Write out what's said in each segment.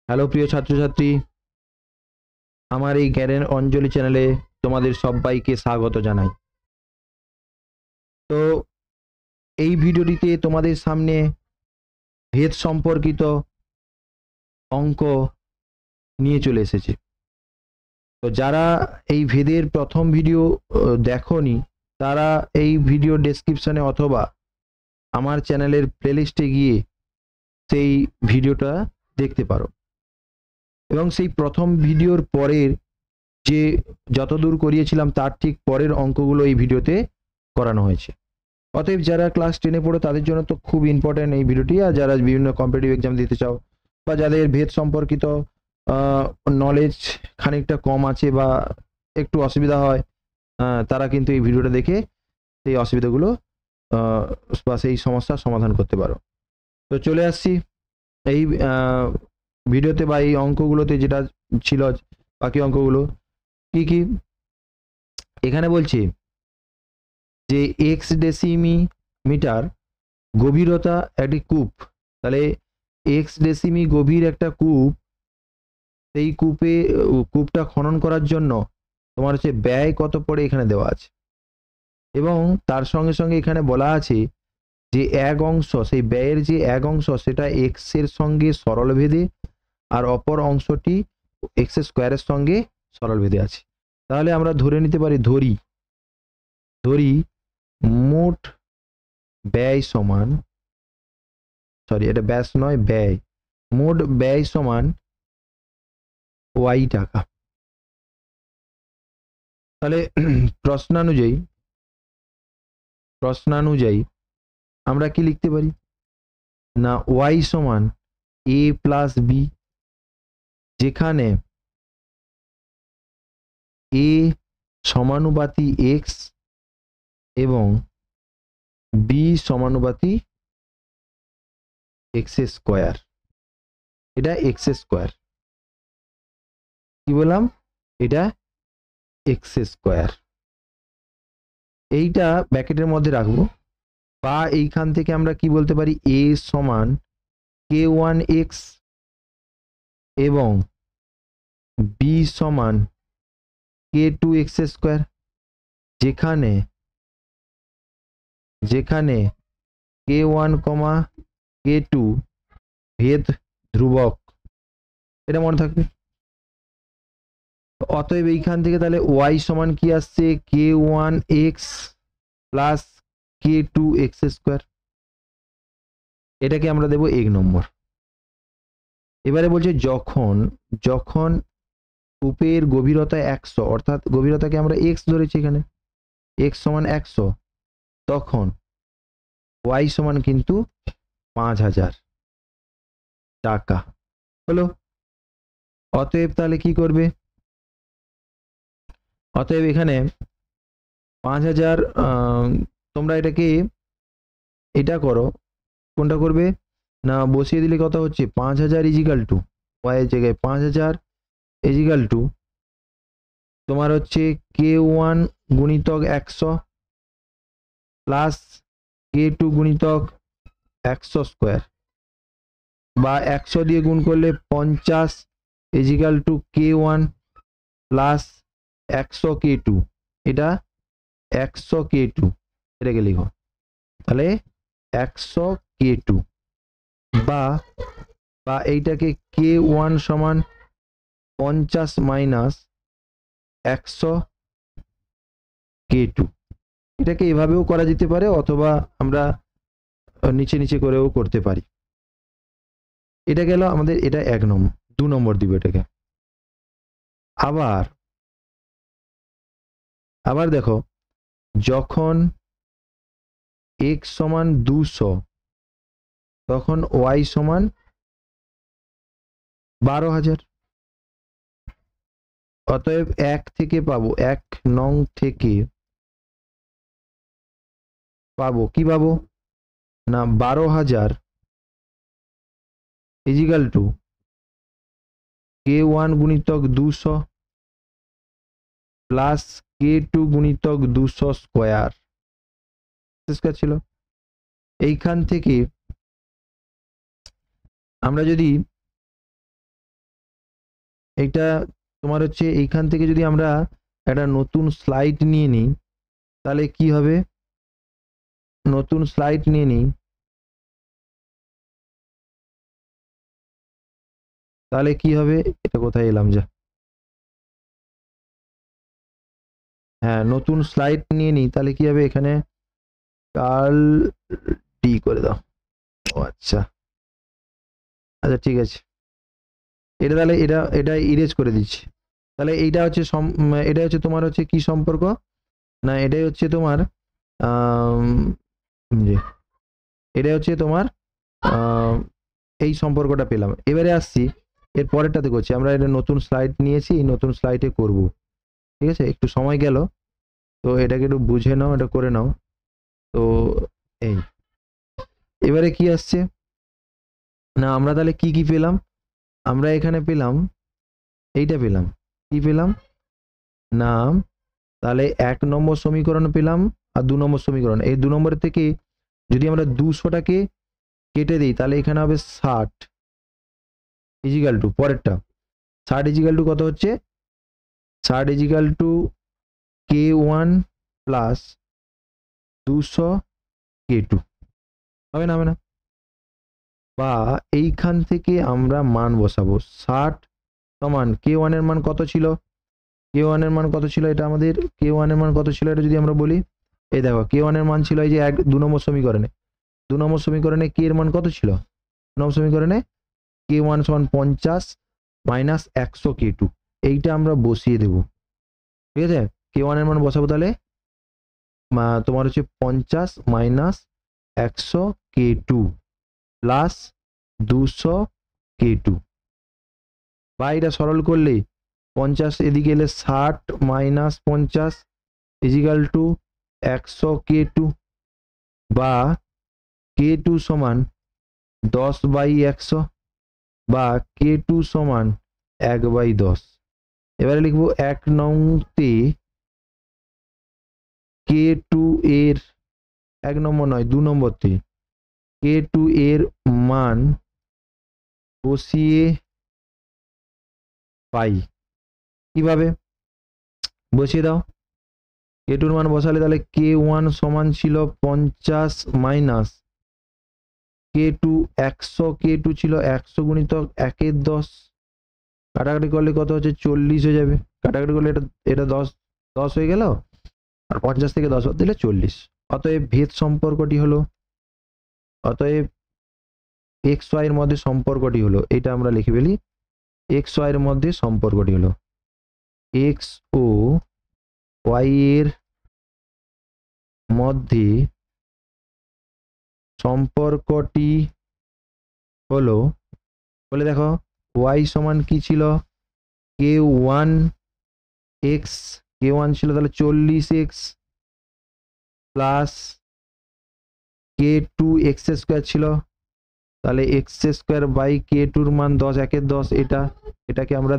Hello প্রিয় ছাত্রছাত্রী, আমার এই জ্ঞানের অঞ্জলি চ্যানেলে তোমাদের সবাইকে স্বাগত জানাই। তো এই ভিডিওটিতে তোমাদের সামনে ভেদ সম্পর্কিত অঙ্ক নিয়ে চলে এসেছে। তো যারা এই ভেদের প্রথম ভিডিও দেখোনি, তারা এই ভিডিও ডেসক্রিপশনে অথবা আমার চ্যানেলের প্লেলিস্টে গিয়ে সেই ভিডিওটা দেখতে পারো। এবং সেই প্রথম ভিডিওর পরের যে যতদূর করিয়েছিলাম তার ঠিক পরের অঙ্কগুলো এই ভিডিওতে করানো হয়েছে। অতএব যারা ক্লাস 10-এ পড়ো তাদের জন্য তো খুব ইম্পর্টেন্ট এই ভিডিওটি, আর যারা বিভিন্ন কম্পিটিটিভ এক্সাম দিতে চাও বা যাদের ভেদ সম্পর্কিত নলেজ খানিকটা কম আছে বা একটু অসুবিধা হয়, তারা কিন্তু এই ভিডিওটা দেখে সেই অসুবিধাগুলো বা সেই সমস্যার সমাধান করতে পারো। তো চলে আসছি এই ভিডিওতে বা এই অঙ্কগুলোতে, যেটা ছিল বাকি অঙ্কগুলো কি কি এখানে বলছি যে এক্স ডেসিমিটার গভীরতা একটি কূপ। তাহলে এক্স ডেসিমি গভীর একটা কূপ, সেই কূপটা খনন করার জন্য তোমার হচ্ছে ব্যয় কত পড়ে এখানে দেওয়া আছে, এবং তার সঙ্গে সঙ্গে এখানে বলা আছে যে এক অংশ, সেই ব্যয়ের যে এক অংশ সেটা এক্স এর সঙ্গে সরলভেদে আর অপর অংশটি এক্স স্কোয়ারের সঙ্গে সরলভেদে আছে। তাহলে আমরা ধরে নিতে পারি, ধরি মোট ব্যয় সমান, সরি এটা ব্যাস নয়, ব্যয়, মোট ব্যয় সমান ওয়াই টাকা। তাহলে প্রশ্নানুযায়ী আমরা কি লিখতে পারি না, ওয়াই সমান এ প্লাস বি, যেখানে এ সমানুপাতি এক্স এবং বি সমানুপাতি এক্স স্কোয়ার। এটা এক্স স্কোয়ার, কি বললাম, এটা এক্স স্কোয়ার। এইটা ব্র্যাকেটের মধ্যে রাখবো, বা এইখান থেকে আমরা কি বলতে পারি, এ সমান কে ওয়ান এক্স এবং বি সমান কে টু এক্স স্কোয়ার, যেখানে কে ওয়ান কমা কে টু ভেদ ধ্রুবক, এটা মনে থাকবে। অতএব এইখান থেকে তাহলে ওয়াই সমান কি আসছে, কে one x plus K two x square, এটাকে আমরা দেবো 1 নম্বর। এবারে বলছে যখন কূপের গভীরতা 100, অর্থাৎ গভীরতাকে আমরা এক্স ধরেছি, এখানে এক্স সমান 100, তখন ওয়াই সমান কিন্তু 5000 টাকা হলো। অতএব তাহলে কি করবে, অতএব এখানে 5000, তোমরা এটাকে এটা করো, কোনটা করবে না, বসিয়ে দিলে কত হচ্ছে, 5000 ইজিক্যাল টু ওয়াই এর জায়গায় 5000 ইজিক্যাল টু তোমার হচ্ছে কে ওয়ান গুণিতক 100 প্লাস কে টু গুণিতক 100 স্কোয়ার, বা 100 দিয়ে গুণ করলে 50 is equal two k one plus 100 কে টু, এটা 100 কে টু, এটাকে লিখো তাহলে 100 কে টু, বা এইটাকে কে ওয়ান সমান 50 মাইনাস 100 কে টু, এটাকে এভাবেও করা যেতে পারে, অথবা আমরা নিচে নিচে করেও করতে পারি। এটা গেল আমাদের, এটা 1 নম্বর। 2 নম্বর দিব এটাকে। আবার দেখো, যখন x সমান 200 তখন y সমান 12000। অতএব 1 থেকে পাবো, 1 নং থেকে পাবো কি, পাবো না 12000 ইজিক্যাল টু কে ওয়ান গুণিতক 200 প্লাস কে টু গুণিতক 200 স্কোয়ার ছিল। এইখান থেকে আমরা যদি এইটা তোমার হচ্ছে এইখান থেকে যদি আমরা একটা নতুন স্লাইড নিয়ে নিই তাহলে কি হবে, নতুন স্লাইড নিয়ে নিই তাহলে কি হবে, এটা কোথায় এলাম যা, হ্যাঁ নতুন স্লাইড নিয়ে নিই তাহলে কি হবে, এখানে কার্ল ডি করে দাও। ও আচ্ছা আচ্ছা ঠিক আছে, এটা তাহলে এটা ইরেজ করে দিচ্ছি। তাহলে এইটা হচ্ছে এটা হচ্ছে তোমার হচ্ছে কি সম্পর্ক, না এটাই হচ্ছে তোমার জি এটাই হচ্ছে তোমার এই সম্পর্কটা পেলাম। এবারে আসছি এর পরেরটাতে করছি, আমরা এটা নতুন স্লাইড নিয়েছি, এই নতুন স্লাইডে করব, ঠিক আছে, একটু সময় গেল, তো এটাকে একটু বুঝে নাও, এটা করে নাও। তো এই এবারে কি আসছে, না আমরা তাহলে কি কি পেলাম, আমরা এখানে পেলাম এইটা পেলাম, কি পেলাম না, তাহলে 1 নম্বর সমীকরণ পেলাম আর 2 নম্বর সমীকরণ, এই 2 নম্বরের থেকে যদি আমরা 200টাকে কেটে দিই তাহলে এখানে হবে 60 ইজিক্যাল টু পরেরটা, 60 ইজিক্যাল টু কত হচ্ছে, 60 is equal two k1 plus 200 k2, হবে না হবে না, বা এইখান থেকে আমরা মান বসাবো 60 সমান k1 এর মান কত ছিল, k1 এর মান কত ছিল, এটা আমাদের k1 এর মান কত ছিল এটা যদি আমরা বলি, এই দেখো k1 এর মান ছিল এই যে 2 নম্বর সমীকরণে, 2 নম্বর সমীকরণে k এর মান কত ছিল, 2 নম্বর সমীকরণে k1 সমান 50 মাইনাস 100 k2, এইটা আমরা বসিয়ে দেব, ঠিক আছে, k1 এর মান বসাবো তাহলে তোমার হচ্ছে 50 মাইনাস 100 k2 প্লাস 200 k2, বা এটা সরল করলে 50 এদিকে এলে 60 মাইনাস 50 ইজিক্যাল টু 100 k2, বা k2 সমান 10/100, বা k2 সমান 1/10। এবারে লিখবো 1 নংতে k2 এর 1 নম্বর নয় 2 নম্বরতে k2 এর মান বসিয়ে পাই, কিভাবে বসিয়ে দাও, k2 এর মান বসালে তাহলে k1 সমান ছিল 50 মাইনাস k2 100, k2 ছিল 100 গুণিতক 1 এর 10, কাটাকাটি করলে কত হচ্ছে 40 হয়ে যাবে, কাটাকাটি করলে এটা 10 হয়ে গেল, আর 50 থেকে 10 বাদ দিলে 40, অতএব ভেদ সম্পর্কটি হলো, অতএব এক্স ওয়াই এর মধ্যে সম্পর্কটি হলো, এটা আমরা লিখে ফেলি, এক্স ওয়াই এর মধ্যে সম্পর্কটি হলো এক্স ও ওয়াই এর মধ্যে সম্পর্কটি হলো, বলে দেখো ওয়াই সমান কি ছিল, k1 x, k1 ছিল তাহলে 40x plus k2 x square ছিল, তাহলে x স্কয়ার বাই k2 এর মান 10, 1 এর 10, এটাকে আমরা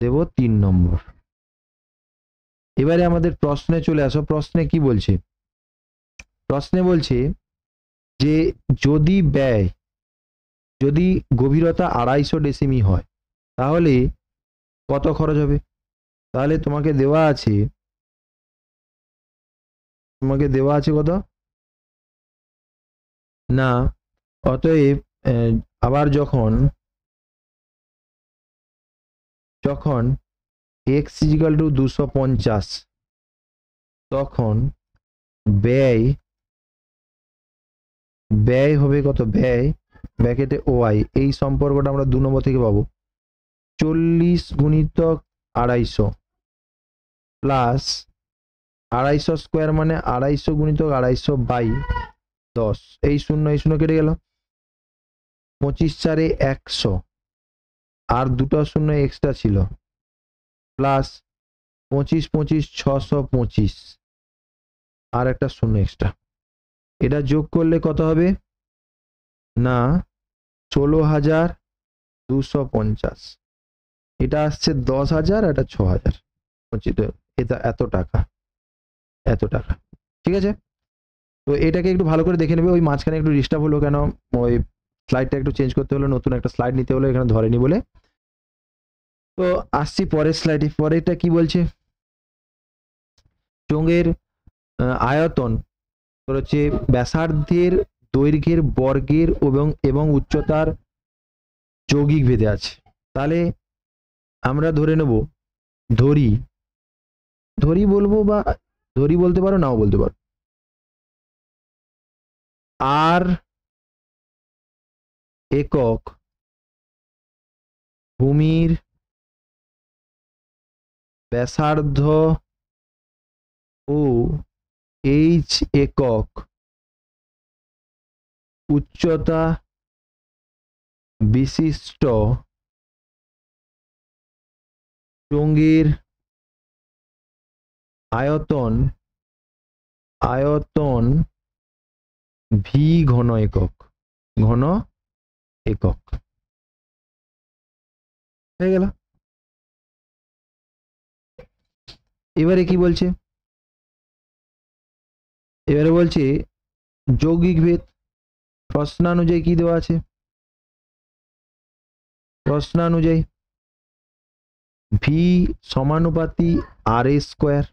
দেব 3 নম্বর। এবারে আমাদের প্রশ্নে চলে আসো, প্রশ্নে কি বলছে, প্রশ্নে বলছে যে যদি গভীরতা 250 ডেসিমি হয় তাহলে কত খরচ হবে, তাহলে তোমাকে দেওয়া আছে কত না, অতএব আবার যখন x ইজিক্যাল টু 250 তখন ব্যয় হবে কত, ব্যয় ব্র্যাকেটে ওয়াই, এই সম্পর্কটা আমরা 2 নম্বর থেকে পাবো 40 গুণিতক 250 প্লাস 250 স্কোয়ার মানে 250 গুণিতক 250 বাই 10, এই শূন্য কেটে গেল, 25 4 100, আর দুটো শূন্য এক্সট্রা ছিল, প্লাস 25 25 625, আর একটা শূন্য এক্সট্রা, এটা যোগ করলে কত হবে না 16,250, এটা আসছে 10,000, এটা 6,000, এটা এত টাকা, ঠিক আছে। তো এটাকে একটু ভালো করে দেখে নেবে, ওই মাঝখানে একটু ডিস্টার্ব হলো কেন, ওই স্লাইডটা একটু চেঞ্জ করতে হলো, নতুন একটা স্লাইড নিতে হলো, এখানে ধরেনি বলে। তো আসছি পরের স্লাইডে। পরেরটা কি বলছে, চোঙের আয়তন হচ্ছে ব্যাসার্ধের দৈর্ঘ্যের বর্গের এবং উচ্চতার যৌগিক ভেদে আছে। তাহলে আমরা ধরে নেব ধরি, ধরি বলবো বা ধরি বলতে পারো, নাও বলতে পারো, আর একক ভূমির ব্যাসার্ধ ও এইচ একক উচ্চতা বিশিষ্ট চোঙের আয়তন ভি ঘন একক হয়ে গেল। এবারে কি বলছে, এবারে বলছে যৌগিক ভেদ। প্রশ্নানুযায়ী কি দেওয়া আছে, প্রশ্নানুযায়ী ভি সমানুপাতি আর এ স্কোয়ার,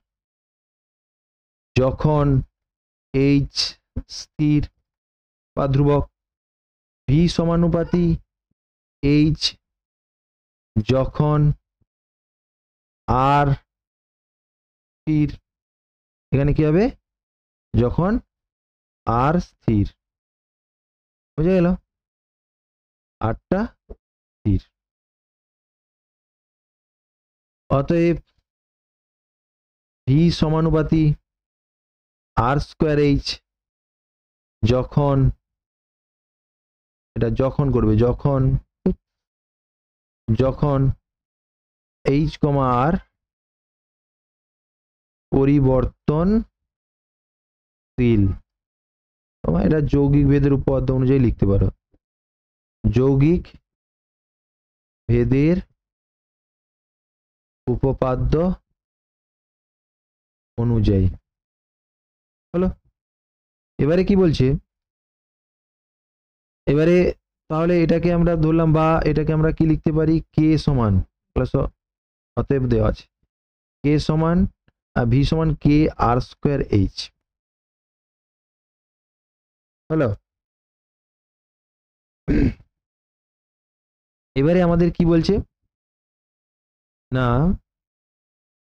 যখন এইচ স্থির বা ধ্রুবক, ভি সমানুপাতি এইচ যখন আর স্থির, এখানে কি হবে, যখন আর স্থির, বুঝা গেল, আরটা স্থির। অতএব ভি সমানুপাতি আর স্কোয়ার এইচ যখন, এটা যখন করবে, যখন এইচ কমা আর পরিবর্তনশীল, তোমরা এটা যৌগিক ভেদের উপপাদ্য অনুযায়ী লিখতে পারো, যৌগিক ভেদের উপপাদ্য অনুযায়ী হলো। এবারে কি বলছে, এবারে তাহলে এটাকে আমরা ধরলাম, বা এটাকে আমরা কি লিখতে পারি, কে সমান প্লাস, অতএব দেওয়া আছে কে সমান ভি সমান কে আর স্কোয়ার এইচ, হলো। এবারে আমাদের কি বলছে না,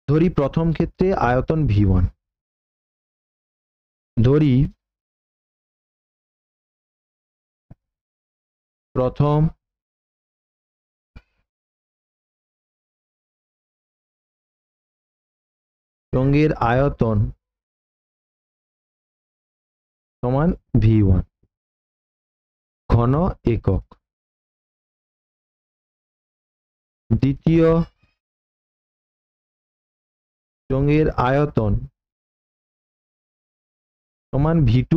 ধরি প্রথম ক্ষেত্রে আয়তন ভি1, ধরি প্রথম চোঙের আয়তন সমান ভি1 ঘন একক, দ্বিতীয় চোঙের আয়তন সমান ভি2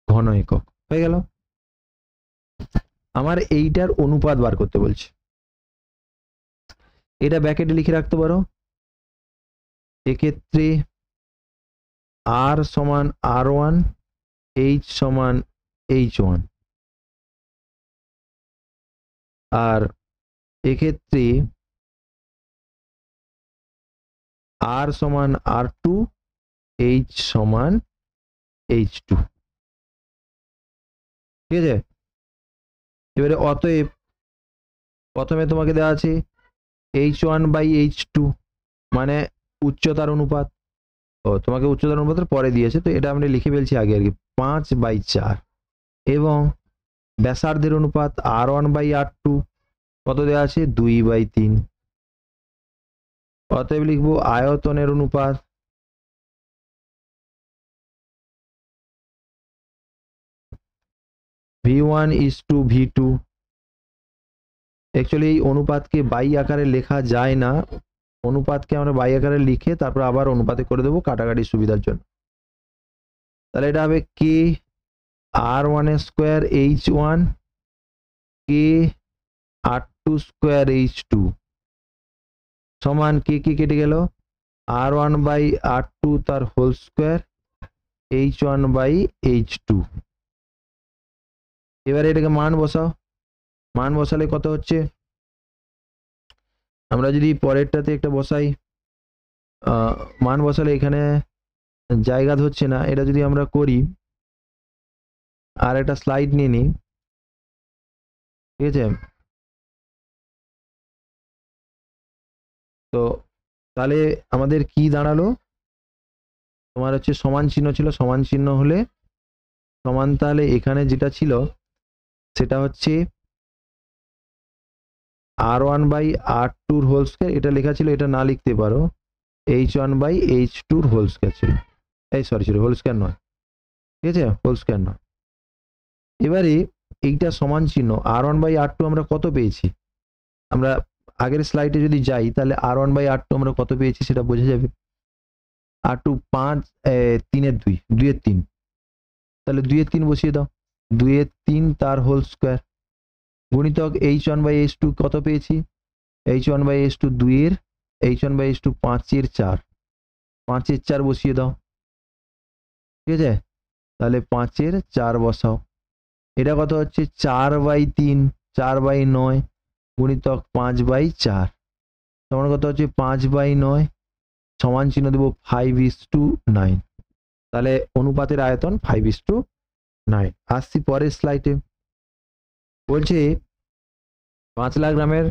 ঘন একক, হয়ে গেল। আমার এইটার অনুপাত বার করতে বলছে, এটা ব্র্যাকেটে লিখে রাখতে পারো। এক্ষেত্রে আর সমান আর1, এইচ সমান এইচ1, আর এক্ষেত্রে আর সমান আর2, এইচ সমান এইচ2, ঠিক আছে। এবারে অতএব প্রথমে তোমাকে দেওয়া আছে h1/h2 মানে উচ্চতার অনুপাত, ও তোমাকে উচ্চতার অনুপাতের পরে দিয়েছে, তো এটা আমরা লিখে ফেলছি আগে আর কি, 5/4, এবং ব্যাসার্ধের অনুপাত r1/r2 কত দেওয়া আছে, 2/3। অতএব লিখবো আয়তনের অনুপাত v1:v2। অ্যাকচুয়ালি এই অনুপাতকে বাই আকারে লেখা যায় না, অনুপাতকে আমরা বাই আকারে লিখে তারপর আবার অনুপাতে করে দেবো কাটাকাটির সুবিধার জন্য। তাহলে এটা হবে কে আর1 স্কোয়ার এইচ1 কে আর2 স্কোয়ার এইচ2 সমান কে কে কেটে গেল, r1/r2 তার হোল স্কোয়ার h1/h2। এবারে এটাকে মান বসাও, মান বসালে কত হচ্ছে, আমরা যদি পরেরটাতে একটা বসাই, মান বসালে এখানে জায়গা ধরছে না, এটা যদি আমরা করি, আর একটা স্লাইড নিয়ে নিই, ঠিক আছে? তো তাহলে আমাদের কি দাঁড়ালো, তোমার হচ্ছে সমান চিহ্ন ছিল, সমান চিহ্ন হলে সমান, তাহলে এখানে যেটা ছিল সেটা হচ্ছে R1/R2 হোল স্কয়ার, এটা লেখা ছিল, এটা না লিখতে পারো, H1/H2 হোল স্কয়ার ছিল, এই সরি হোল স্কয়ার নয়, ঠিক আছে, হোল স্কয়ার নয়। এবারে এইটা সমান চিহ্ন R1/R2 আমরা কত পেয়েছি, আমরা আগের স্লাইডে যদি যাই তাহলে R1/R2 আমরা কত পেয়েছি সেটা বোঝা যাবে। R2 5 3 2 2 3, তাহলে 2 3 বসিয়ে দাও, 2 3 তার হোল স্কয়ার গুণিতক H1/H2 কত পেয়েছি, H1/H2 2 এর, H1/H2 5 এর 4, 5 এর 4 বসিয়ে দাও, ঠিক আছে, তাহলে 5 এর 4 বসাও, এটা কত হচ্ছে 4/3, 4/9 গুণিতক 5/4 সমান কত হচ্ছে 5/9, সমান চিহ্ন দেবো 5:9, তাহলে অনুপাতের আয়তন 5:9। আসছি পরের স্লাইডে, বলছে 5 লাখ গ্রামের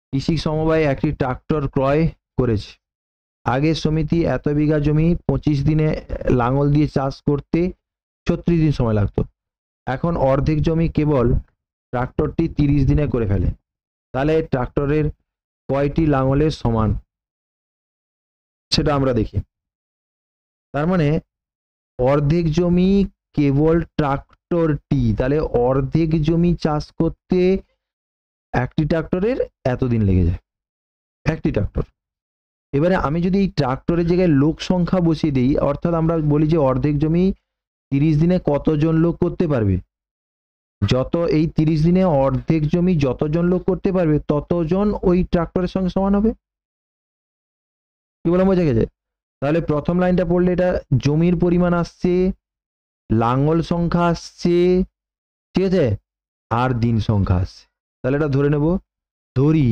কৃষি সমবায় একটি ট্রাক্টর ক্রয় করেছে। আগের সমিতি এত বিঘা জমি 25 দিনে লাঙল দিয়ে চাষ করতে 36 দিন সময় লাগতো, এখন অর্ধেক জমি কেবল ট্রাক্টরটি 30 দিনে করে ফেলে, তাহলে ট্রাক্টরের কয়টি লাঙলের সমান সেটা আমরা দেখি। তার মানে অর্ধেক জমি কেবল ট্রাক্টরটি, তাহলে অর্ধেক জমি চাষ করতে একটি ট্রাক্টরের এতদিন লেগে যায়, একটি ট্রাক্টর। এবারে আমি যদি এই ট্রাক্টরের জায়গায় লোক সংখ্যা বসিয়ে দিই, অর্থাৎ আমরা বলি যে অর্ধেক জমি 30 দিনে কতজন লোক করতে পারবে, যত এই 30 দিনে অর্ধেক জমি যতজন লোক করতে পারবে ততজন ওই ট্রাক্টরের সঙ্গে সমান হবে, কি বললাম বোঝা গেছে? তাহলে প্রথম লাইনটা পড়লে এটা জমির পরিমাণ আসছে, লাঙ্গল সংখ্যা আসছে, ঠিক আছে, আর দিন সংখ্যা আসছে, তাহলে এটা ধরে নেব, ধরি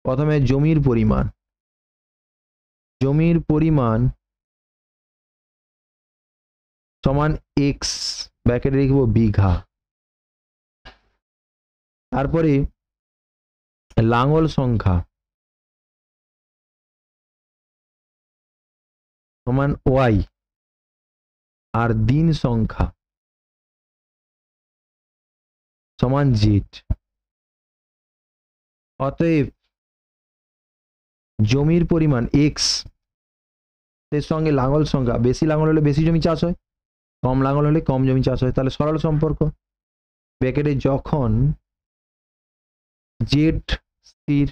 প্রথমে জমির পরিমাণ সমান x, ব্র্যাকেটে লিখব বিঘা, তারপরে লাঙ্গল সংখ্যা সমান y, আর দিন সংখ্যা সমান z। অতএব জমির পরিমাণ x এর সঙ্গে লাঙ্গল সংখ্যা, বেশি লাঙ্গল হলে বেশি জমি চাষ হয়, কম লাঙ্গল হলে কম জমি চাষ হয়, তাহলে সরল সম্পর্ক, ব্র্যাকেটে যখন z স্থির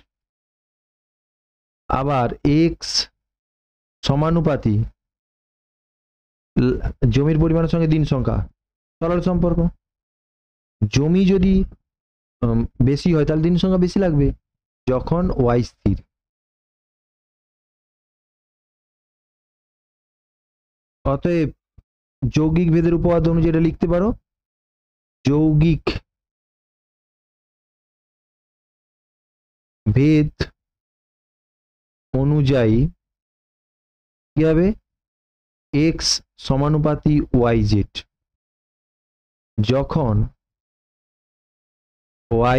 আবার x সমানুপাতি জমির পরিমাণের সঙ্গে দিন সংখ্যা, সরল সম্পর্ক, জমি যদি বেশি হয় তাহলে দিন সংখ্যা বেশি লাগবে, যখন y স্থির। অতএব যৌগিক ভেদের উপপাদ্য অনুযায়ী এটা লিখতে পারো, যৌগিক ভেদ অনুযায়ী কি হবে, x সমানুপাতি yz, যখন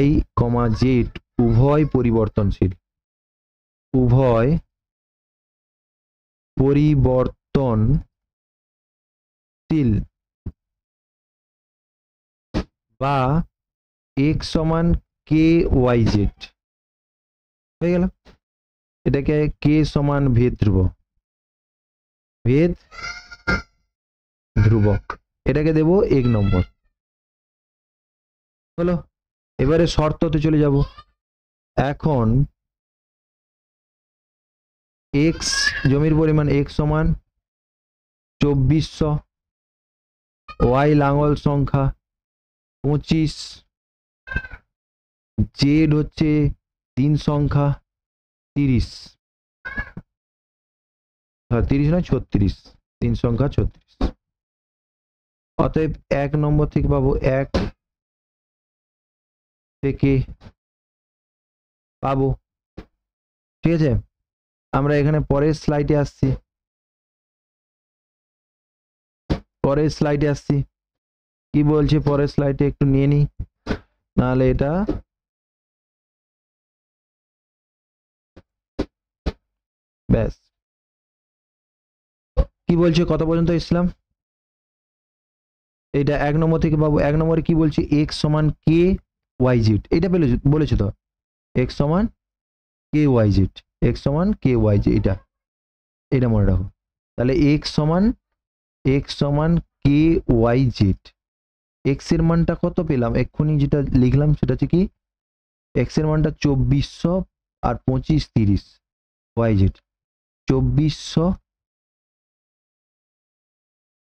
y, z উভয় পরিবর্তনশীল বা x সমান kyz হয়ে গেল, এটাকে k সমান ভেদ ধ্রুবক, এটাকে দেব 1 নম্বর হলো। এবারে শর্ততে চলে যাব, এখন x জমির পরিমাণ x সমান 2400, y লাঙ্গল সংখ্যা 25, z হচ্ছে দিন সংখ্যা 30 নয় 36, দিন সংখ্যা 36। অতএব 1 নম্বর থেকে পাবো 1 থেকে পাবো। ঠিক আছে, আমরা এখানে পরের স্লাইডে আসছি। কি বলছে পরের স্লাইডে একটু নিয়ে নি, নাহলে এটা ব্যাস। কি বলছে, কত পর্যন্ত ইসলাম? এটা 1 নম্বর থেকে পাবো। 1 নম্বরে কি বলছে, x সমান কে ওয়াই জেড, এটা বলেছে তো, x সমান কে ওয়াই জেড, এটা মনে রাখো। তাহলে x সমান কে ওয়াই জেড, x এর মানটা কত পেলাম এক্ষুনি যেটা লিখলাম, সেটা হচ্ছে কি x এর মানটা 2400 আর 25 30, ওয়াই জেড 2400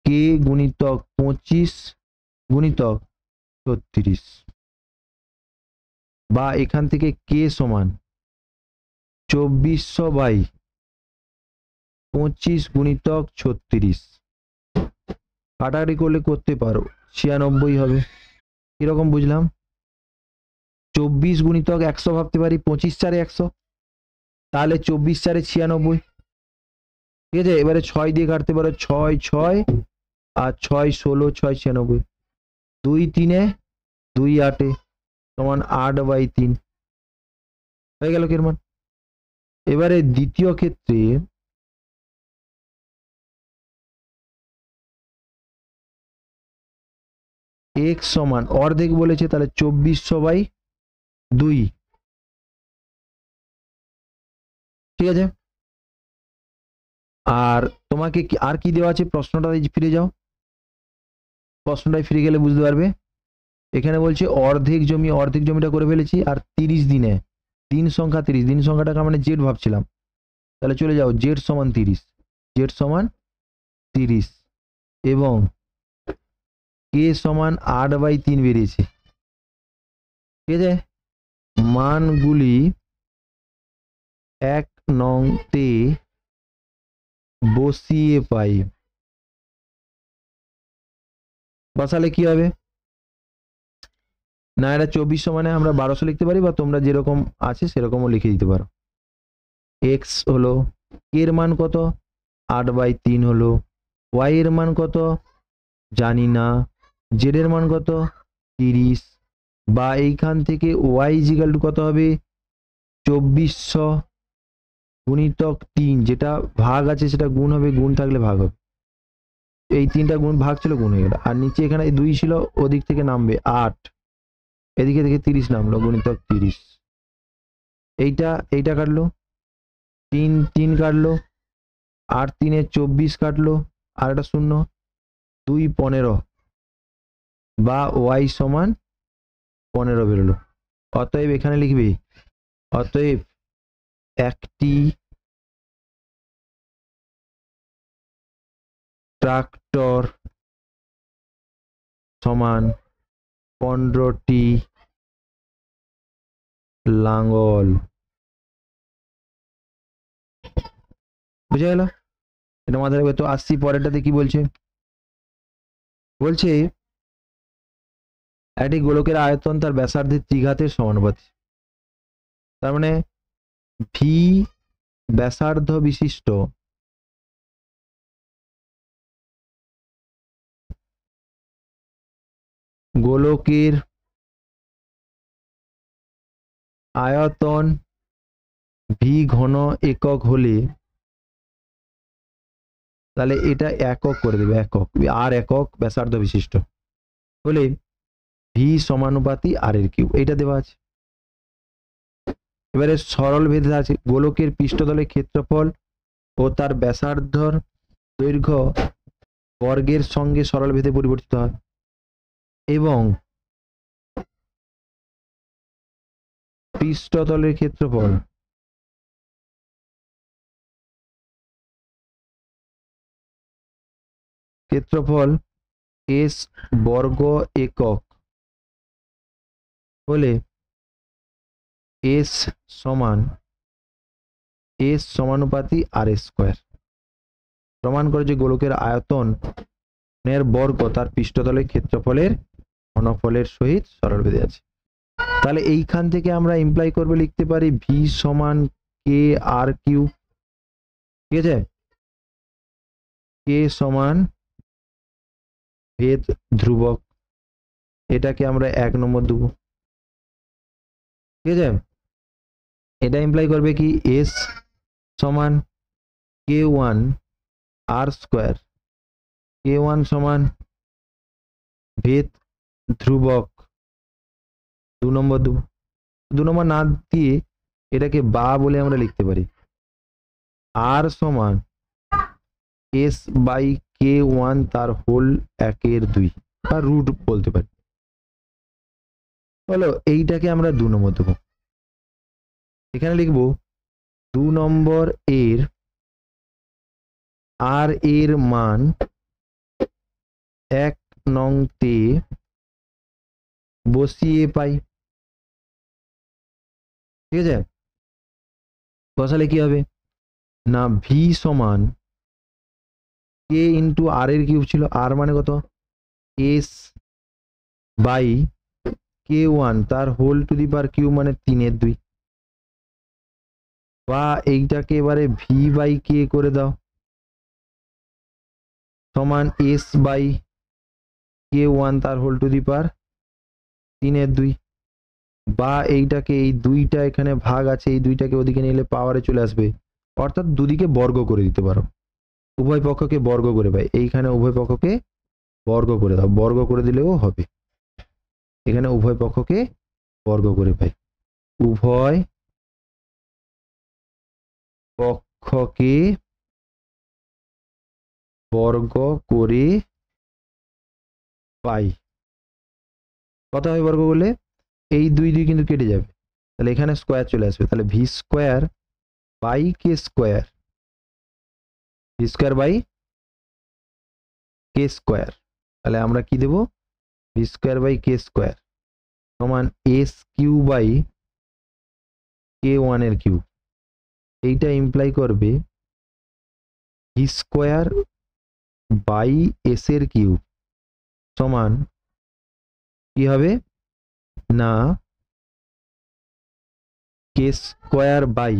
কে গুণিতক 25 গুণিতক 36, বা এখান থেকে কে সমান 2400 বাই 25 গুণিতক 36, কাটাকাটি করলে করতে পারো 96 হবে। কিরকম বুঝলাম? 24 গুণিতক 100 ভাবতে পারি, 25 4 100, তাহলে 24 4 96। ঠিক আছে, এবারে 6 দিয়ে কাটতে পারো, 6 6 আর 6 16 6 96, 2 3 2 8 সমান 8/3 হয়ে গেল কিরমান। এবারে দ্বিতীয় ক্ষেত্রে x সমান অর্ধেক বলেছে, তাহলে 2400/2। ঠিক আছে, আর তোমাকে আর কি দেওয়া আছে, প্রশ্নটায় ফিরে যাও, প্রশ্নটায় ফিরে গেলে বুঝতে পারবে। এখানে বলছে অর্ধেক জমিটা করে ফেলেছি, আর 30 দিনে, দিন সংখ্যা 30, দিন সংখ্যাটাকে মানে জেড ভাবছিলাম, তাহলে চলে যাও জেড সমান 30 এবং কে সমান 8/3 বেরিয়েছে। ঠিক আছে, মানগুলি 1 নং তে বসিয়ে পাই, বসালে কি হবে না, এটা 2400 মানে আমরা 1200 লিখতে পারি, বা তোমরা যেরকম আছে সেরকমও লিখে দিতে পারো। x হলো, এর মান কত 8/3 হলো, y এর মান কত জানি না, z এর মান কত 30, বা এইখান থেকে y ইকুয়াল টু কত হবে 2400 গুণিতক 3, যেটা ভাগ আছে সেটা গুণ হবে, গুণ থাকলে ভাগ হবে, এই 3টা গুণ ভাগ ছিল গুণ হয়ে গেল, আর নিচে এখানে 2 ছিল, ওদিক থেকে নামবে 8, এদিকে থেকে 30 নামলো গুণিতক 30, এইটা কাটলো, 3 3 কাটলো, 8 3 24 কাটলো, আর একটা শূন্য, 2 15, বা y সমান 15 বেরোলো। অতএব এখানে লিখবি, অতএব একটি ট্রাক্টর সমান 15টি লাঙ্গল। বুঝা গেল? এটা মাথায় রাখবে। তো আসছি পরেরটাতে, কি বলছে, বলছে একটি গোলকের আয়তন তার ব্যাসার্ধের ত্রিঘাতের সমানুপাতিক, তার মানে ভি ব্যাসার্ধ বিশিষ্ট গোলকের আয়তন ভি ঘন একক হলে, তাহলে এটা একক করে দেবে, একক আর একক ব্যাসার্ধ বিশিষ্ট হলে ভি সমানুপাতি আর এর কিউব, এইটা দেওয়া আছে। এবারে সরল ভেদে আছে, গোলকের পৃষ্ঠতলের ক্ষেত্রফল ও তার ব্যাসার্ধর দৈর্ঘ্য বর্গের সঙ্গে সরল ভেদে পরিবর্তিত হয়, এবং পৃষ্ঠতলের ক্ষেত্রফল এস বর্গ একক হলে এস সমানুপাতি আর স্কোয়ার, প্রমাণ করে যে গোলকের আয়তন এর বর্গ তার পৃষ্ঠতলের ক্ষেত্রফলের ঘনফলের সহিত সরলভেদে আছে। তাহলে এইখান থেকে আমরা ইমপ্লাই করবে লিখতে পারি ভি সমান কে আর কিউ, ঠিক আছে, কে সমান ভেদ ধ্রুবক, এটাকে আমরা 1 নম্বর দেবো, ঠিক আছে। এটা ইমপ্লাই করবে কি এস সমান কে ওয়ান আর স্কোয়ার, কে ওয়ান সমান ভেদ ধ্রুবক 2 নম্বর দেবো। 2 নম্বর না দিয়ে এটাকে বা বলে আমরা লিখতে পারি আর সমান এস বাই কে ওয়ান তার হোল 1/2 বা রুট বলতে পারি। বলো এইটাকে আমরা 2 নম্বর দেবো। এখানে লিখবো 2 নম্বর এর আর এর মান 1 নং তে বসিয়ে পাই, ঠিক আছে। বসালে কি হবে না ভি সমান কে ইন্টু আর এর কিউব ছিল, আর মানে কত এস বাই কে ওয়ান তার whole to the power q মানে 3/2, বা এইটাকে এবারে ভি বাই কে করে দাও সমান এস বাই কে ওয়ান তার হোল টু দি পাওয়ার 3/2, বা এইটাকে এই দুইটা এখানে ভাগ আছে এই দুইটাকে ওদিকে নিলে পাওয়ারে চলে আসবে, অর্থাৎ দুদিকে বর্গ করে দিতে পারো, উভয় পক্ষকে বর্গ করে পাই, এইখানে উভয় পক্ষকে বর্গ করে দাও, বর্গ করে দিলেও হবে, এখানে উভয় পক্ষকে বর্গ করে পাই, উভয় পক্ষকে বর্গ করে পাই। কত হয় বর্গ করলে এই 2 কিন্তু কেটে যাবে, তাহলে এখানে স্কোয়ার চলে আসবে, তাহলে V square by K square, V square by K square, তাহলে আমরা কি দেব V square by K square সমান S Q by K one এর কিউব, এইটা ইমপ্লাই করবে ভি স্কোয়ার বাই এস এর কিউব সমান কি হবে না K square by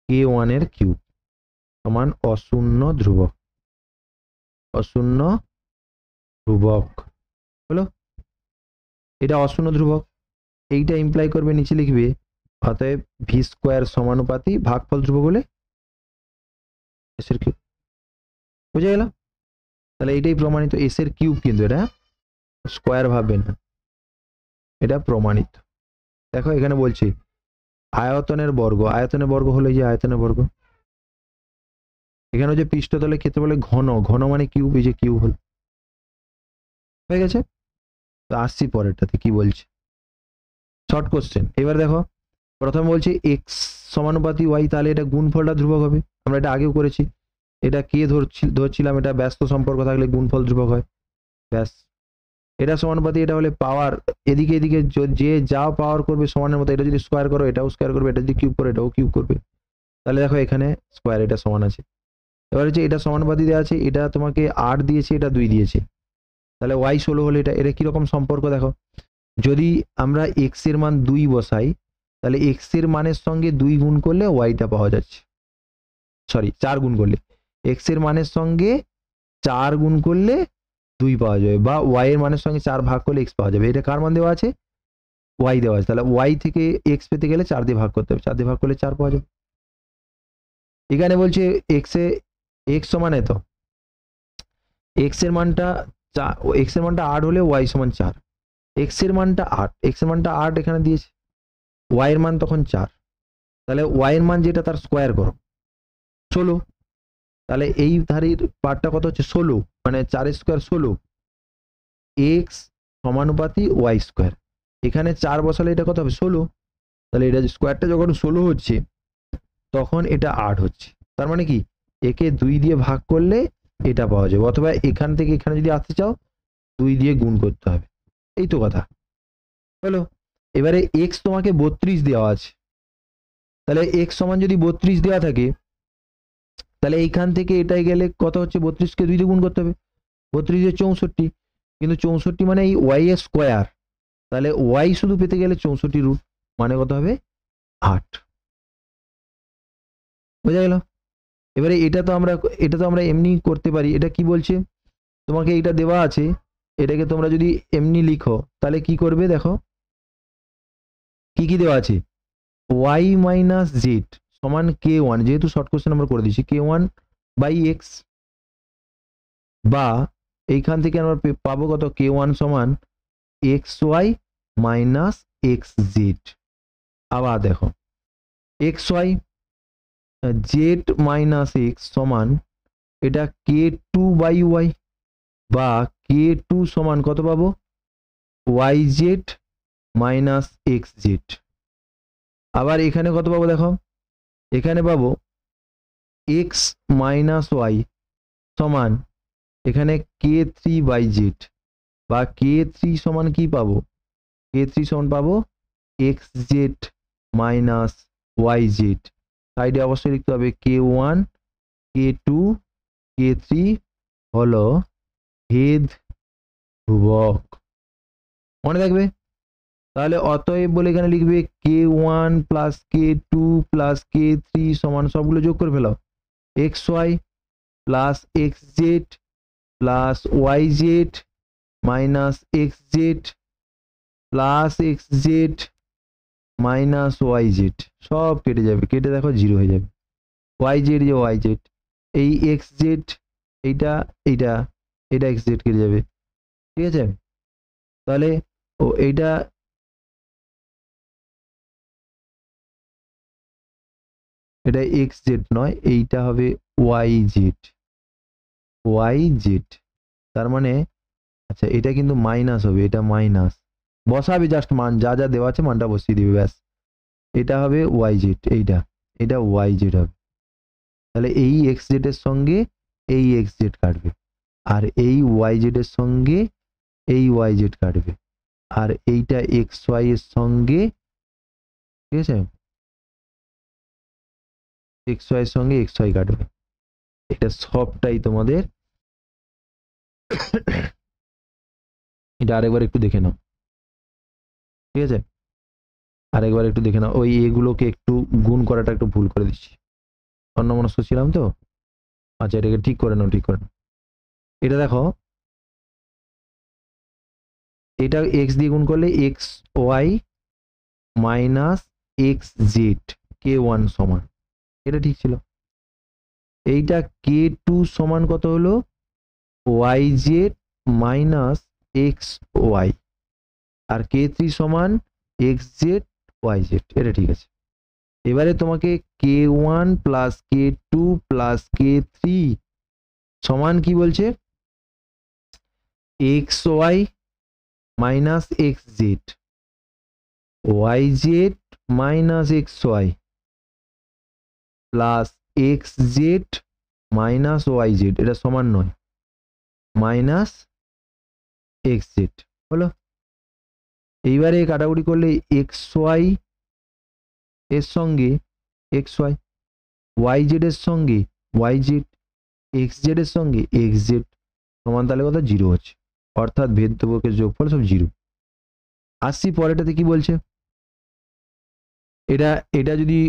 K one এর কিউব সমান অশূন্য ধ্রুবক, অশূন্য ধ্রুবক হলো, এটা অশূন্য ধ্রুবক, এইটা ইমপ্লাই করবে নিচে লিখবে অতএব ভি স্কোয়ার সমানুপাতি ভাগফল ধ্রুবক হলে এস এর কিউব, বুঝা গেল। তাহলে এইটাই প্রমাণিত, এস এর কিউব কিন্তু এটা স্কোয়ার ভাববে না, এটা প্রমাণিত। দেখো এখানে বলছি আয়তনের বর্গ, আয়তনের বর্গ হলো এই যে আয়তনের বর্গ, এখানে যে পৃষ্ঠতলের ক্ষেত্রে বলে ঘন, ঘন মানে কিউব, এই যে কিউব হল, হয়ে গেছে। তো আসছি পরেরটাতে কি বলছে, শর্ট কোশ্চেন। এবার দেখো প্রথম বলছে এক্স সমানুপাতি ওয়াই, তাহলে এটা গুণফলটা ধ্রুবক হবে, আমরা এটা আগেও করেছি, এটা কে ধরছিলাম, এটা ব্যস্ত সম্পর্ক থাকলে গুণফল ধ্রুবক হয়, ব্যাস। এটা সমানুপাতি, এটা হলে পাওয়ার এদিকে এদিকে যে যাও পাওয়ার করবে সমানের মতো, এটা যদি স্কোয়ার করো এটাও স্কোয়ার করবে, এটা যদি কিউব করো এটাও কিউব করবে, তাহলে দেখো এখানে স্কোয়ার এটা সমান আছে। এবার হচ্ছে এটা সমানুপাতি দেওয়া আছে, এটা তোমাকে 8 দিয়েছে, এটা 2 দিয়েছে, তাহলে ওয়াই 16 হলে এটা, এটা কিরকম সম্পর্ক দেখো, যদি আমরা এক্স এর মান 2 বসাই তাহলে এক্স এর মানের সঙ্গে 2 গুণ করলে ওয়াইটা পাওয়া যাচ্ছে, সরি 4 গুণ করলে এক্স এর মানের সঙ্গে 4 গুণ করলে 2 পাওয়া যাবে, বা ওয়াই এর মানের সঙ্গে 4 ভাগ করলে এক্স পাওয়া যাবে, এটা কার মান দেওয়া আছে ওয়াই দেওয়া আছে, তাহলে ওয়াই থেকে এক্স পেতে গেলে 4 দিয়ে ভাগ করতে হবে, 4 দিয়ে ভাগ করলে 4 পাওয়া যাবে। এখানে বলছে এক্স এ এক্স সমান এত, এক্স এর মানটা 8 হলে ওয়াই সমান 4, এক্স এর মানটা 8, এক্স এর মানটা 8 এখানে দিয়েছে, ওয়াই এর মান তখন 4, তাহলে ওয়াই এর মান যেটা তার স্কোয়ার করো 16, তাহলে এই ধারের পার্টটা কত হচ্ছে 16, মানে 4 স্কোয়ার 16, এক্স সমানুপাতি ওয়াই স্কোয়ার, এখানে 4 বসালে এটা কত হবে 16, তাহলে এটা স্কোয়ারটা যখন 16 হচ্ছে তখন এটা 8 হচ্ছে, তার মানে কি একে 2 দিয়ে ভাগ করলে এটা পাওয়া যাবে, অথবা এখান থেকে এখানে যদি আসতে চাও 2 দিয়ে গুণ করতে হবে, এই তো কথা হলো। এবারে এক্স তোমাকে 32 দেওয়া আছে, তাহলে এক্স সমান যদি 32 দেওয়া থাকে তাহলে এইখান থেকে এটাই গেলে কত হচ্ছে 32 কে 2 দিয়ে গুণ করতে হবে, 32 এর 64, কিন্তু 64 মানে এই ওয়াই এর স্কোয়ার, তাহলে ওয়াই শুধু পেতে গেলে 64 রুট, মানে কত হবে 8। বোঝা গেল? এবারে এটা তো আমরা এমনি করতে পারি। এটা কি বলছে, তোমাকে এটা দেওয়া আছে, এটাকে তোমরা যদি এমনি লিখো তাহলে কি করবে দেখো, কি কি দেওয়া আছে, ওয়াই মাইনাস জেড সমান কে ওয়ান, যেহেতু শর্ট কোশ্চেন আমরা করে দিচ্ছি, কে ওয়ান বাই এক্স, বা এইখান থেকে আমরা পাবো কত, কে ওয়ান সমান x Y minus x z. আবার দেখো x y Z minus x সমান এটা কে টু বাই ওয়াই, বা কে টু সমান কত পাবো, y Z minus x z. আবার এখানে কত পাবো দেখো, এখানে পাবো এক্স মাইনাস ওয়াই সমান এখানে কে থ্রি বাই জেড, বা কে থ্রি সমান কি পাবো, কে থ্রি সমান পাবো x Z minus Y z. সাইডে অবশ্যই লিখতে হবে k one k two k three হলো ভেদ ধ্রুবক, মনে থাকবে। তাহলে অতএব বলে এখানে লিখবে K one plus K two plus K three সমান, সবগুলো যোগ করে ফেলাও, X Y plus X Z plus Y Z minus x Z plus X Z minus Y Z, সব কেটে যাবে, কেটে দেখো জিরো হয়ে যাবে। ওয়াই জেড যে ওয়াই জেড, এই এক্স জেড এইটা এইটা এটা এক্স জেড কেটে যাবে, ঠিক আছে। তাহলে ও এইটা এটা এক্স জেড নয়, এইটা হবে ওয়াই জেড, ওয়াই জেড। তার মানে আচ্ছা এটা কিন্তু মাইনাস হবে, এটা মাইনাস বসাবে, জাস্ট মান যা যা দেওয়া আছে মানটা বসিয়ে দিবে ব্যাস। এটা হবে ওয়াই জেড, এটা ওয়াই জেড হবে। তাহলে এই এক্স জেড এর সঙ্গে এই এক্স জেড কাটবে, আর এই ওয়াই জেড এর সঙ্গে এই ওয়াই জেড কাটবে, আর এইটা এক্স ওয়াই এর সঙ্গে, ঠিক আছে, এক্স ওয়াই এর সঙ্গে এক্স ওয়াই কাটবে। এটা সবটাই তোমাদের এটা আরেকবার একটু দেখে নাও, ঠিক আছে, আরেকবার একটু দেখে নাও। ওই এগুলোকে একটু গুণ করাটা একটু ভুল করে দিচ্ছি, অন্যমনস্ক ছিলাম তো। আচ্ছা এটাকে ঠিক করে নাও, ঠিক করে নাও। এটা দেখো, এটা এক্স দিয়ে গুণ করলে X Y minus x Z K one সমান, এটা ঠিক ছিল। এইটা কে টু সমান কত হলো, Y Z minus X Y, আর কে থ্রি সমান এক্স জেড ওয়াই জেড, এটা ঠিক আছে। এবারে তোমাকে K one plus K two plus K three সমান কি বলছে, X Y minus x Z Y Z minus X Y plus X Z minus Y Z, এটা সমান নয়, মাইনাস এক্স জেড হলো। এইবারে কাটাকুটি করলে এক্স ওয়াই এর সঙ্গে এক্স ওয়াই, ওয়াই জেড এর সঙ্গে ওয়াই জেড, এক্স জেড এর সঙ্গে এক্স জেড সমান, তাহলে কথা জিরো হচ্ছে, অর্থাৎ ভেদ ধ্রুবকের যোগফল সব জিরো। আসছি পরেরটাতে কি বলছে, এটা যদি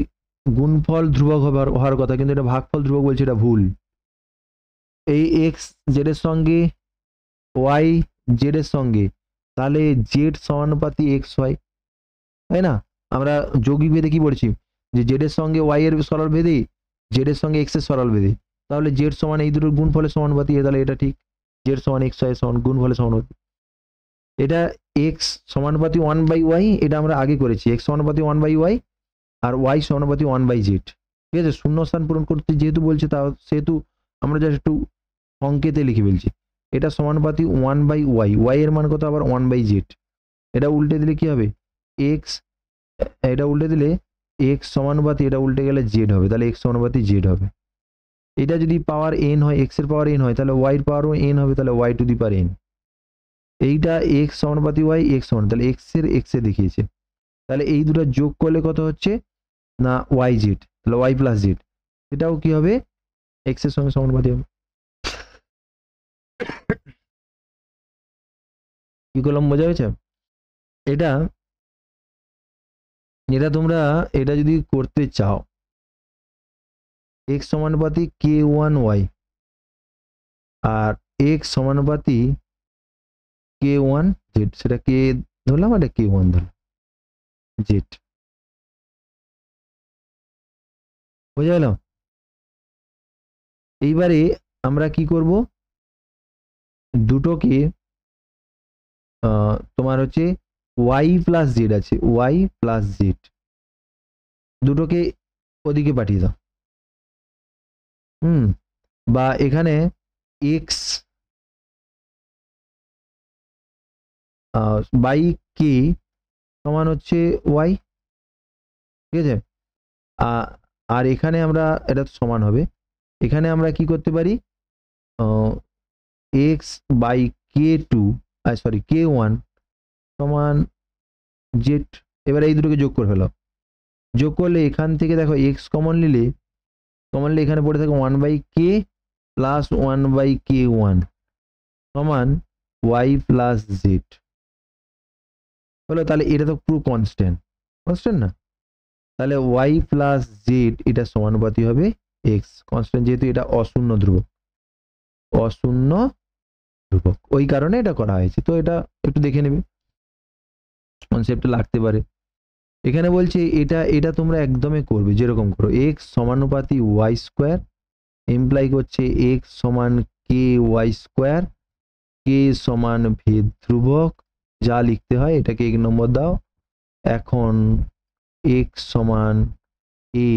গুণফল ধ্রুবক হওয়ার কথা, কিন্তু এটা ভাগফল ধ্রুবক বলছে, এটা ভুল। এই এক্স জেড এর সঙ্গে ওয়াই জেড এর সঙ্গে, তাহলে জেড সমানুপাতি এক্স ওয়াই, তাই না? আমরা যৌগিক ভেদে কি বলছি, যে জেড এর সঙ্গে ওয়াই এর সরল ভেদে, জেড এর সঙ্গে এক্স এর সরল ভেদে, তাহলে জেড সমান এই দুটোর গুণফলের সমানুপাতি, তাহলে এটা ঠিক, জেড সমান এক্স ওয়াই সমান গুণফলের সমানুপাতি। এটা এক্স সমানুপাতি ওয়ান বাই ওয়াই, এটা আমরা আগে করেছি, এক্স সমানুপাতি ওয়ান বাই ওয়াই আর ওয়াই সমানুপাতি ওয়ান বাই জেড, ঠিক আছে। শূন্যস্থান পূরণ করতে যেহেতু বলছে, তা সেহেতু আমরা জাস্ট একটু সংকেতে লিখে ফেলছি। এটা সমানুপাতি ওয়ান বাই ওয়াই, ওয়াই এর মান কত আবার ওয়ান বাই জেড, এটা উল্টে দিলে কি হবে, এক্স, এটা উল্টে দিলে এক্স সমানুপাতি, এটা উল্টে গেলে জেড হবে, তাহলে এক্স সমানুপাতি জেড হবে। এটা যদি পাওয়ার এন হয়, এক্স এর পাওয়ার এন হয়, তাহলে ওয়াই এর পাওয়ারও এন হবে, তাহলে y to the power n. এইটা এক্স সমানুপাতি ওয়াই, এক্স সমান, তাহলে এক্স এ দেখিয়েছে, তাহলে এই দুটো যোগ করলে কত হচ্ছে না ওয়াই জেড, তাহলে ওয়াই প্লাস জেড, এটাও কি হবে এক্স এর সঙ্গে সমানুপাতি হবে। কি করলাম বোঝা গেছে? এটা এটা তোমরা এটা যদি করতে চাও x সমানুপাতি k1y আর x সমানুপাতি k1z, সেটা k ধরলাম আর k1 ধরলাম, z, বুঝা গেল? এইবারে আমরা কি করব, দুটোকে তোমার হচ্ছে y প্লাস z আছে, y প্লাস z দুটোকে ওদিকে পাঠিয়ে দাও। বা এখানে x বাই k সমান হচ্ছে y, ঠিক আছে? আর এখানে আমরা এটা সমান হবে, এখানে আমরা কি করতে পারি, x by k2 sorry k1 সমান z। এবার এই দুটোকে যোগ করে ফেলো, যোগ করলে এখান থেকে দেখো x কমনলি এখানে পড়ে থাকে 1/k প্লাস 1/k1 সমান y প্লাস z হলো। তাহলে এটা তো পুরো কনস্ট্যান্ট না, তাহলে y প্লাস z এটা সমানুপাতি হবে x কনস্ট্যান্ট, যেহেতু এটা অশূন্য ধ্রুবক, ওই কারণে এটা করা হয়েছে। তো এটা একটু দেখে নেবে, কনসেপ্টে লাগতে পারে। এখানে বলছে এটা তোমরা একদমই করবে যেরকম করো, x সমানুপাতি y স্কোয়ার ইমপ্লাই করছে x সমান ky স্কোয়ার, k সমান ভেদ ধ্রুবক, যা লিখতে হয় এটাকে 1 নম্বর দাও। এখন x সমান a,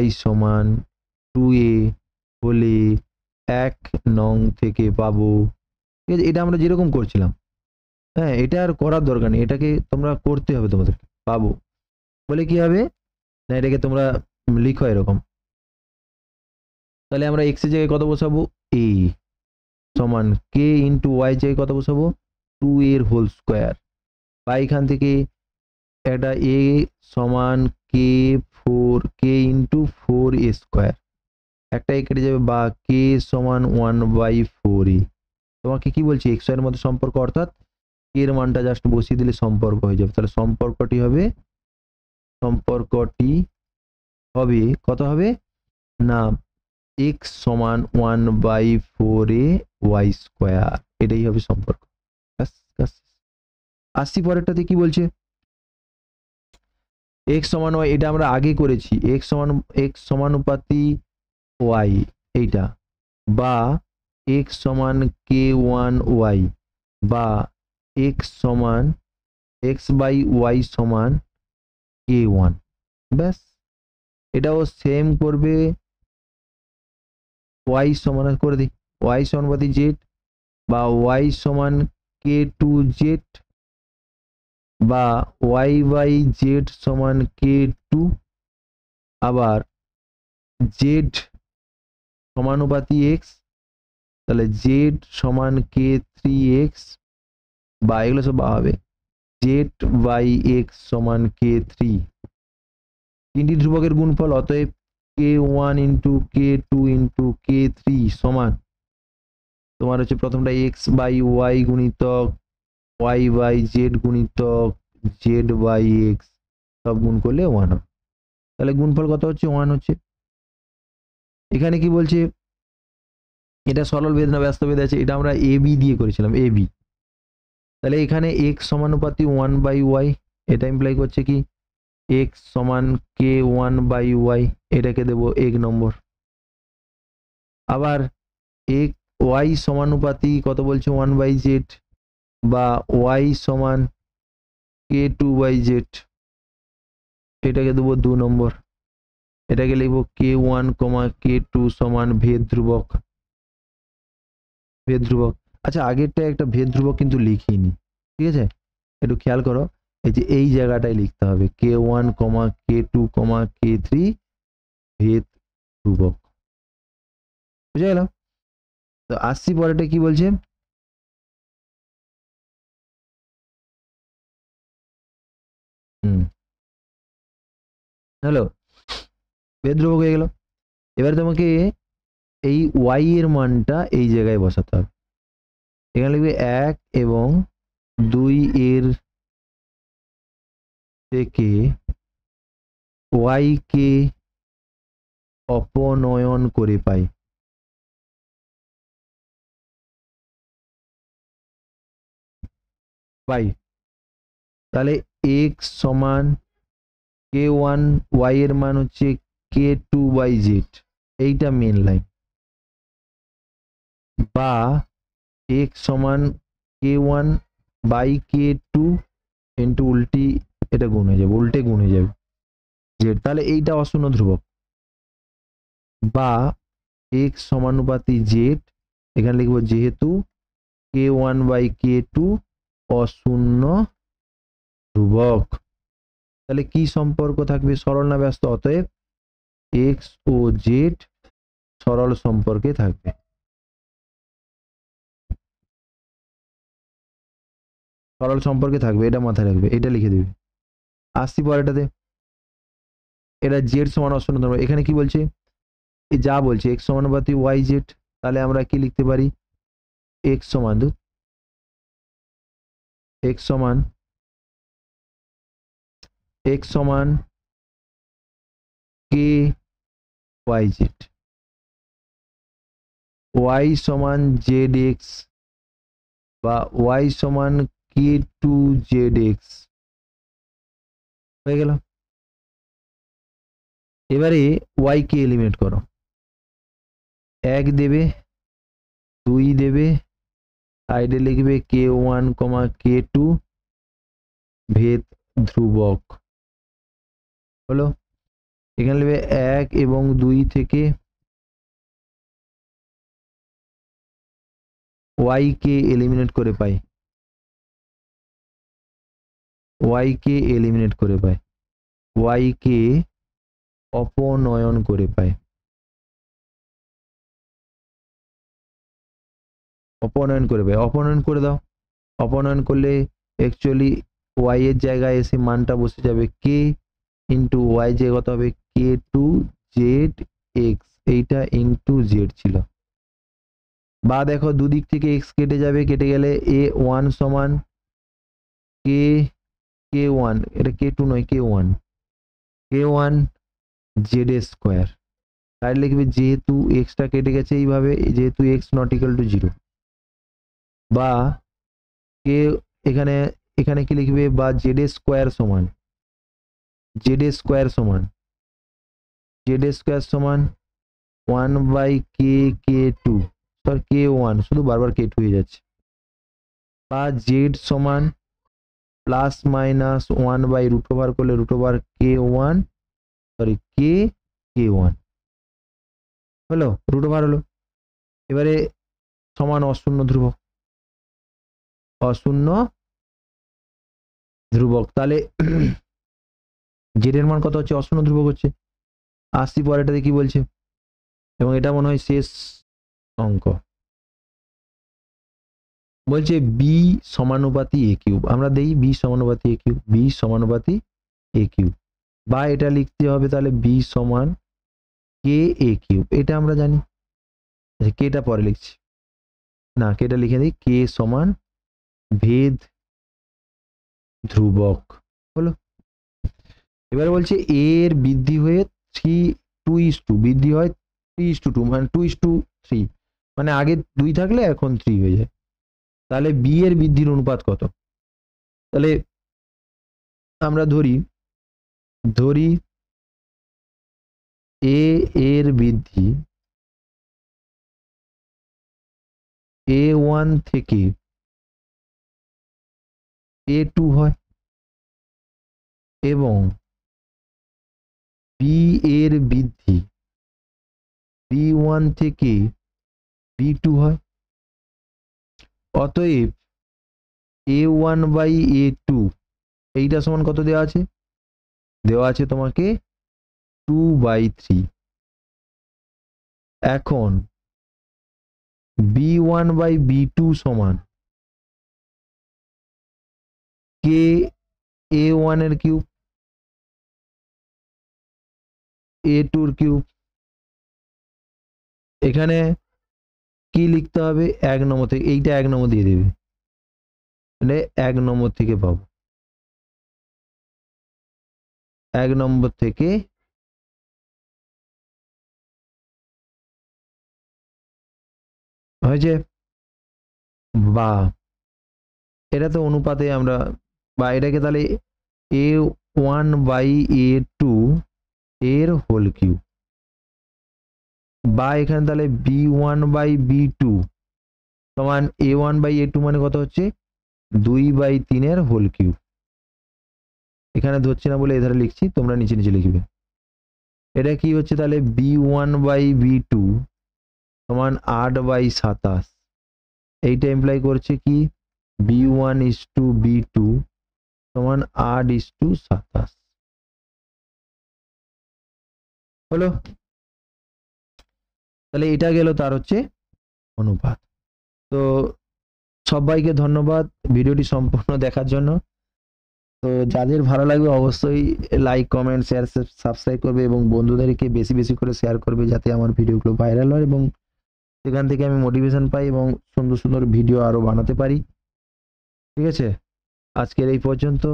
y সমান 2a হলে 1 নং থেকে পাবো, ঠিক আছে? এটা আমরা যেরকম করছিলাম, হ্যাঁ, এটা আর করার দরকার নেই, এটাকে তোমরা করতে হবে তোমাদের। পাবো বলে কি হবে না, এটাকে তোমরা লিখো এরকম। তাহলে আমরা x এর জায়গায় কত বসাবো, a সমান k ইন্টু y জায়গায় কত বসাবো, 2 এর হোল স্কোয়ার, বা এখান থেকে একটা a সমান k ইন্টু 4a স্কোয়ার, একটা a কেটে যাবে, বা k সমান 1/4a। তোমাকে কি বলছি, x এর মধ্যে সম্পর্ক, অর্থাৎ k এর মানটা জাস্ট বসিয়ে দিলে সম্পর্ক হয়ে যাবে। তাহলে সম্পর্কটি হবে কত হবে না, x সমান 1/4a y স্কোয়ার, এটাই হবে সম্পর্ক। আসছি পরেরটাতে কি বলছে, x সমান y, এটা আমরা আগে করেছি, x সমানুপাতি y এইটা, বা x সমান k1y, বা x সমান x বাই y সমান k1, ব্যাস। এটাও সেম করবে, y সমান করে দিই y সমানুপাতি z, বা y সমান k2z, বা y বাই z সমান k2, আবার z সমানুপাতি x, তাহলে z সমান k3x, বা এগুলো সব হবে z বাই x সমান k3, তিনটি ধ্রুবকের গুণফল, অতএব k1 into k2 into k3 সমান তোমার হচ্ছে প্রথমটা x বাই y গুণিতক y বাই z গুণিতক z বাই x, সব গুণ করলে 1 হবে। তাহলে গুণফল কত হচ্ছে, 1 হচ্ছে। এখানে কি বলছে, এটা সরল ভেদ না ব্যস্ত ভেদ আছে, এটা আমরা ab দিয়ে করেছিলাম, ab। তাহলে এখানে x সমানুপাতি 1/y, এটা ইমপ্লাই করছে কি x সমান k1/y, এটাকে দেব 1 নম্বর। আবার y সমানুপাতি কত বলছে 1/z, বা y সমান k2/z, এটাকে দেব 2 নম্বর। এটাকে লিখব k1, k2 সমান ভেদ ধ্রুবক। আচ্ছা, আগেরটা একটা ভেদ ধ্রুবক কিন্তু লিখিনি, ঠিক আছে? একটু খেয়াল করো, এই যে এই জায়গাটায় লিখতে হবে k1, k2, k3 ভেদ ধ্রুবক, বুঝা গেল? তো আসছি পরেটা কি বলছে, হ্যালো, ভেদ ধ্রুবক হয়ে গেল। এবার তোমাকে এই y এর মানটা এই জায়গায় বসাতে হবে, এখানে লিখবে 1 এবং 2 এর থেকে ওয়াই কে অপনয়ন করে পাই। তাহলে এক্স সমান কে ওয়ান, ওয়াই এর মান হচ্ছে কে টু বাই জেড, এইটা মেন লাইন, বা এক্স সমান K one by K two into উল্টে গুণ হয়ে যাবে জেড, তাহলে এইটা অশূন্য ধ্রুবক, বা এক্স সমানুপাতি জেড, এখানে লিখবো যেহেতু কে ওয়ান বাই কে টু অশূন্য ধ্রুবক, তাহলে কি সম্পর্ক থাকবে, সরল না ব্যস্ত, অতএব এক্স ও জেড সরল সম্পর্কে থাকবে। সরল সম্পর্কে থাকবে, এটা মাথায় রাখবে, এটা লিখে দেবে। আসছি পরেরটাতে, এটা জেড সমান অশূন্য ধ্রুবক, এখানে কি বলছে, যা বলছে এক্স সমানুপাতি ওয়াই জেড, তাহলে আমরা কি লিখতে পারি, এক্স সমান কে ওয়াই জেড, ওয়াই সমান জেড এক্স, বা ওয়াই সমান কে টু জেড এক্স, হয়ে গেল। এবারে ওয়াই কে এলিমিনেট করো, 1 দেবে, 2 দেবে, সাইডে লিখবে কে ওয়ান কমা কে টু ভেদ ধ্রুবক, হলো। এখানে লিখবে 1 এবং 2 থেকে ওয়াই কে এলিমিনেট করে পাই, ওয়াই কে অপনয়ন করে পাই, অপনয়ন করে দাও, অপনয়ন করলে অ্যাকচুয়ালি ওয়াই এর জায়গায় এসে মানটা বসে যাবে কে ইন্টু ওয়াই, যে কত হবে কে টু জেড এক্স, এইটা ইন্টু জেড ছিল, বা দেখো দুদিক থেকে এক্স কেটে যাবে, কেটে গেলে এ ওয়ান সমান কে কে ওয়ান, এটা কে টু নয় কে ওয়ান জেড স্কোয়ার, তাই লিখবে যেহেতু এক্সটা কেটে গেছে এইভাবে, যেহেতু এক্স নট ইকুয়াল টু 0, বা কে এখানে এখানে কি লিখবে, বা জেড স্কোয়ার সমান 1 by k k two, k one শুধু বারবার কে টু হয়ে যাচ্ছে, বা জেড সমান plus minus 1 by root over করলে root over k one, k one হলো, রুট ওভার হলো। এবারে সমান অশূন্য ধ্রুবক, তাহলে জেড এর মান কত হচ্ছে, অশূন্য ধ্রুবক হচ্ছে। আসছি পরেরটাতে কি বলছে, এবং এটা মনে হয় শেষ অঙ্ক, বলছে বি সমানুপাতি এ কিউব, আমরা দেই বি সমানুপাতি এ কিউব, বা এটা লিখতে হবে তাহলে বি সমান কে এ কিউব, এটা আমরা জানি, কেটা পরে লিখছি না, কেটা লিখে দিই, কে সমান ভেদ ধ্রুবক, হলো। এবারে বলছে এর বৃদ্ধি হয়ে 2:2 বৃদ্ধি হয় 3:2, মানে 2:3, মানে আগে 2 থাকলে এখন 3 হয়ে যায়, তাহলে বি এর বৃদ্ধির অনুপাত কত, তাহলে আমরা ধরি এ এর বৃদ্ধি A1 থেকে A2 হয়, এবং বি এর বৃদ্ধি B1 থেকে B2 হয়, অতএব A1 বাই A2 এইটা সমান কত দেওয়া আছে, তোমাকে 2/3, এখন B1 বাই B2 সমান কে A1 এর কিউব A2 এর কিউব, এখানে কি লিখতে হবে, 1 নম্বর থেকে, এইটা 1 নম্বর দিয়ে দেবে, মানে 1 নম্বর থেকে পাবো, 1 নম্বর থেকে হয়েছে, বা এটা তো অনুপাতে আমরা, বা এটাকে তাহলে A1/A2 এর হোল কিউব, বা এখানে তাহলে B1/B2 সমান A1/A2 মানে কত হচ্ছে 2/3 এর হোল কিউব। এখানে ধরছি না বলে এধারে লিখছি, তোমরা নিচে নিচে লিখবে। এটা কি হচ্ছে তাহলে B1/B2 সমান 8/27। এইটা ইমপ্লাই করছে কি B1:B2 সমান 8:27 হলো। তাহলে এটা গেল তার হচ্ছে অনুপাত। তো সবাইকে ধন্যবাদ ভিডিওটি সম্পূর্ণ দেখার জন্য। তো যাদের ভালো লাগবে অবশ্যই লাইক, কমেন্ট, শেয়ার, সাবস্ক্রাইব করবে এবং বন্ধুদেরকে বেশি বেশি করে শেয়ার করবে যাতে আমার ভিডিওগুলো ভাইরাল হয় এবং সেখান থেকে আমি মোটিভেশন পাই এবং সুন্দর সুন্দর ভিডিও আরো বানাতে পারি। ঠিক আছে, আজকের এই পর্যন্ত।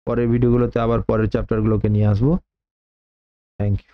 পরের ভিডিওগুলোতে আবার পরের চ্যাপ্টারগুলোকে নিয়ে আসবো। Thank you.